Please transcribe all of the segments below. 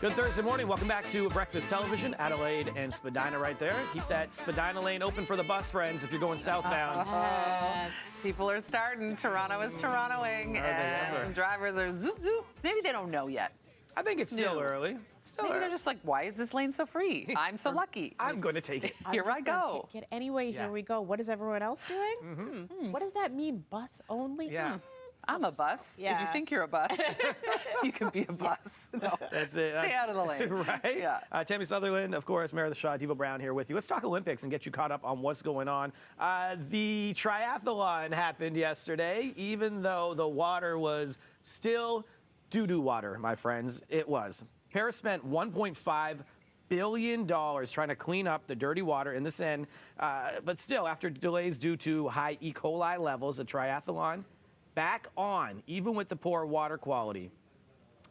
Good Thursday morning. Welcome back to Breakfast Television. Adelaide and Spadina right there. Keep that Spadina lane open for the bus, friends, if you're going southbound. Yes. People are starting. Toronto is Torontoing. And some drivers are zoop, zoop. Maybe they don't know yet. I think it's still early. Maybe they're just like, why is this lane so free? I'm so lucky. I'm going to take it. Here I go. Take it anyway. Here we go. What is everyone else doing? What does that mean? Bus only? Yeah. I'm a bus. Yeah. If you think you're a bus, you can be a bus. No. That's it. Stay out of the lane. Right? Yeah. Tammie Sutherland, of course, Meredith Shaw, Devo Brown here with you. Let's talk Olympics and get you caught up on what's going on. The triathlon happened yesterday, even though the water was still doo-doo water, my friends. It was. Paris spent $1.5 billion trying to clean up the dirty water in the Seine. But still, after delays due to high E. coli levels, the triathlon back on, even with the poor water quality.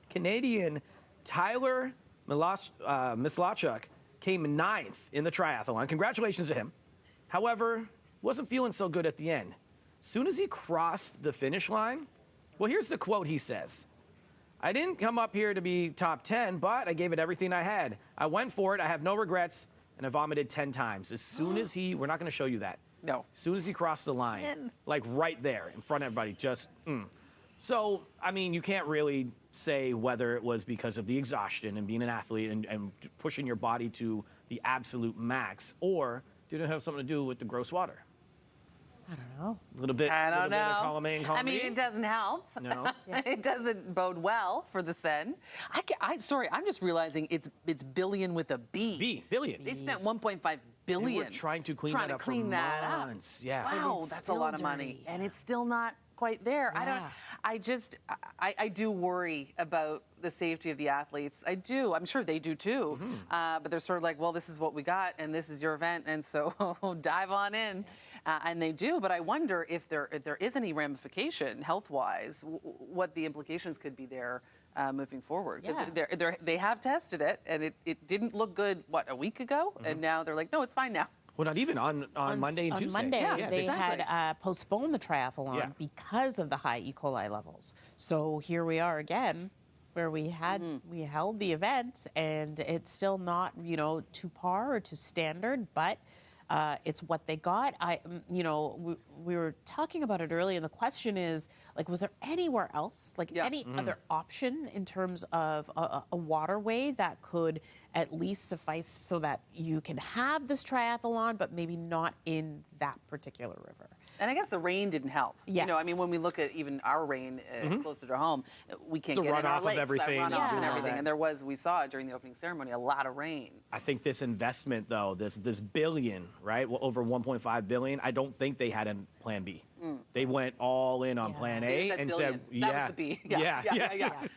Canadian Tyler Mislachuk came 9th in the triathlon. Congratulations to him. However, wasn't feeling so good at the end. Soon as he crossed the finish line, well, here's the quote he says. I didn't come up here to be top 10, but I gave it everything I had. I went for it. I have no regrets, and I vomited 10 times. As soon as we're not going to show you that. No. As soon as he crossed the line, like right there in front of everybody, So, I mean, you can't really say whether it was because of the exhaustion and being an athlete and pushing your body to the absolute max, or did it have something to do with the gross water? I don't know. A little bit. I don't know. Bit of column A and column I mean, B? it doesn't help. No. It doesn't bode well for the Seine. Sorry, I'm just realizing it's billion with a B. Billion. They spent 1.5 billion. They were trying to clean that up for months. Yeah. Wow, that's a lot of money, and it's still not quite there. Yeah. I do worry about the safety of the athletes. I do. I'm sure they do too. But they're sort of like, well, this is what we got, and this is your event, and so dive on in. And they do. But I wonder if there is any ramification health-wise, what the implications could be there moving forward. Because they have tested it, and it didn't look good, what, a week ago? And now they're like, no, it's fine now. Well, not even on Monday and Tuesday. On Monday, they exactly. had postponed the triathlon because of the high E. coli levels. So here we are again, where we held the event, and it's still not, to par or to standard, but it's what they got. We were talking about it earlier, and the question is, like, was there anywhere else, any other option in terms of a waterway that could at least suffice so that you can have this triathlon, but maybe not in that particular river? And I guess the rain didn't help. Yes. I mean, when we look at even our rain closer to home, we can't get in our lakes. Everything. That runoff and everything. And there was, we saw during the opening ceremony, a lot of rain. I think this investment, though, this billion, right? Well, over 1.5 billion. I don't think they had a plan B. They went all in on plan A and said, that was the B. Yeah.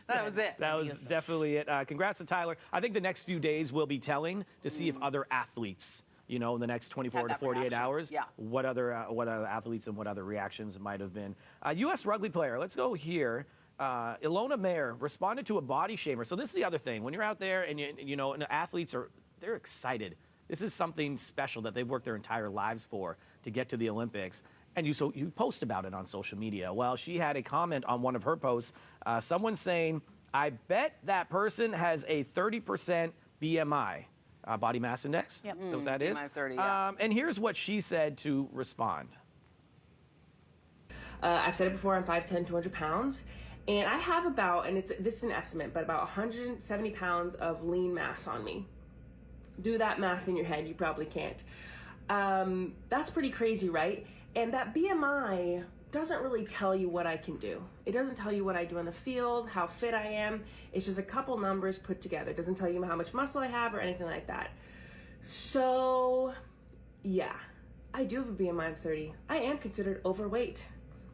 That was it. That was definitely it. Congrats to Tyler. I think the next few days will be telling to see if other athletes, in the next 24 to 48 hours, what other athletes and what other reactions might have been. U.S. rugby player, let's go here. Ilona Mayer responded to a body shamer. So this is the other thing. When you're out there and, and the athletes they're excited. This is something special that they've worked their entire lives for to get to the Olympics. And you post about it on social media. Well, she had a comment on one of her posts. Someone saying, I bet that person has a 30% BMI. Body mass index. Yep. So what that is. BMI 30, yeah. And here's what she said to respond. I've said it before, I'm 5'10", 200 pounds. And I have about, and this is an estimate, but about 170 pounds of lean mass on me. Do that math in your head, you probably can't. That's pretty crazy, right? And that BMI doesn't really tell you what I can do. It doesn't tell you what I do in the field, how fit I am. It's just a couple numbers put together. It doesn't tell you how much muscle I have or anything like that. So, yeah, I do have a BMI of 30. I am considered overweight.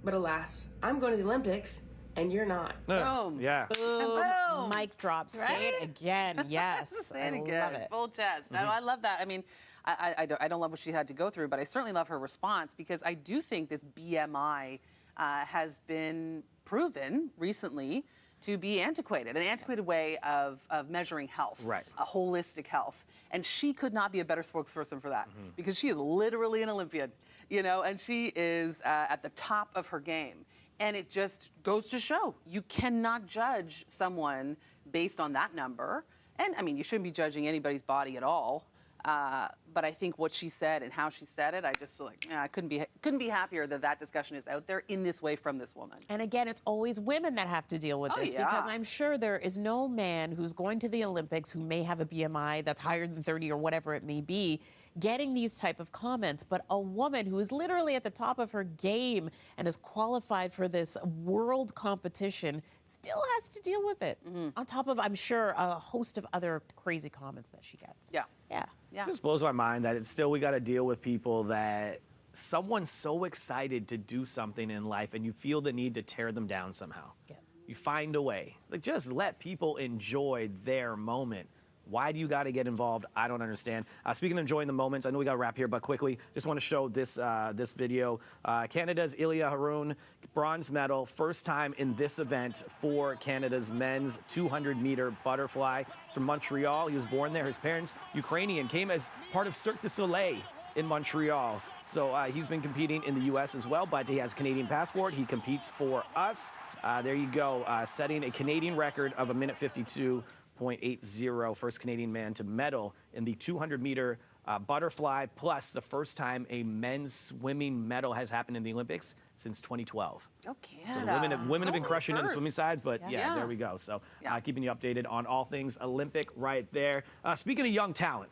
But alas, I'm going to the Olympics, and you're not. Boom. Yeah. Boom. Mic drop. Say it again. Yes. Say it again. Love it. Full chest. No, I love that. I mean, I don't love what she had to go through, but I certainly love her response, because I do think this BMI has been proven recently to be antiquated, an antiquated way of measuring health, a holistic health. And she could not be a better spokesperson for that, because she is literally an Olympian, and she is at the top of her game. And it just goes to show, you cannot judge someone based on that number. And I mean, you shouldn't be judging anybody's body at all. But I think what she said and how she said it, I just feel like I couldn't be happier that that discussion is out there in this way from this woman. And again, it's always women that have to deal with this because I'm sure there is no man who's going to the Olympics who may have a BMI that's higher than 30 or whatever it may be, getting these type of comments. But a woman who is literally at the top of her game and is qualified for this world competition still has to deal with it. On top of, I'm sure, a host of other crazy comments that she gets. Yeah. It just blows my mind that it's still, we got to deal with people that someone's so excited to do something in life and you feel the need to tear them down somehow. Yeah. You find a way. Like, just let people enjoy their moment. Why do you got to get involved? I don't understand. Speaking of enjoying the moments, I know we got to wrap here, but quickly, just want to show this this video. Canada's Ilya Haroun, bronze medal, first time in this event for Canada's men's 200-meter butterfly. He's from Montreal. He was born there. His parents, Ukrainian, came as part of Cirque du Soleil in Montreal. So he's been competing in the U.S. as well, but he has a Canadian passport. He competes for us. There you go, setting a Canadian record of 1:52.80, first Canadian man to medal in the 200-meter butterfly, plus the first time a men's swimming medal has happened in the Olympics since 2012. Oh, Canada. So the women have been crushing it in the swimming side, but yeah, there we go. So keeping you updated on all things Olympic right there. Speaking of young talent,